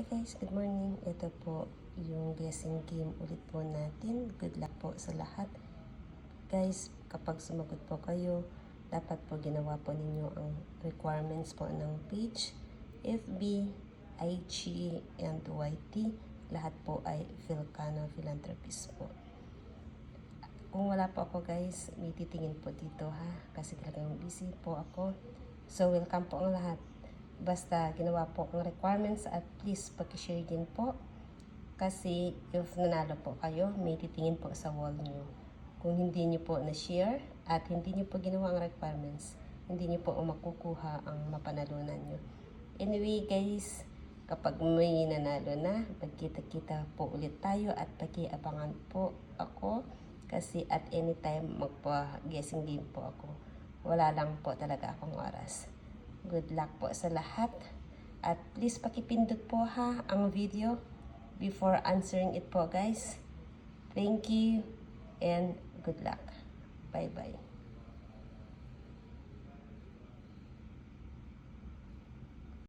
Hi guys, good morning. Ito po yung guessing game ulit po natin. Good luck po sa lahat. Guys, kapag sumagot po kayo, dapat po ginawa po ninyo ang requirements po ng page, FB, IG, and YT. Lahat po ay Philcano Philanthropist po. Kung wala po ako guys, may titingin po dito ha. Kasi talagang busy po ako. So welcome po ang lahat. Basta ginawa po ang requirements at please pag-share din po. Kasi if nanalo po kayo, may titingin po sa wall niyo. Kung hindi niyo po na-share at hindi niyo po ginawa ang requirements, hindi niyo po makukuha ang mapanalunan niyo. Anyway guys, kapag may nanalo na, pagkita-kita po ulit tayo at pag-iabangan po ako. Kasi at any time magpa-guessing game po ako. Wala lang po talaga akong oras. Good luck po sa lahat. At please pakipindot po ha ang video before answering it po guys. Thank you and good luck. Bye bye.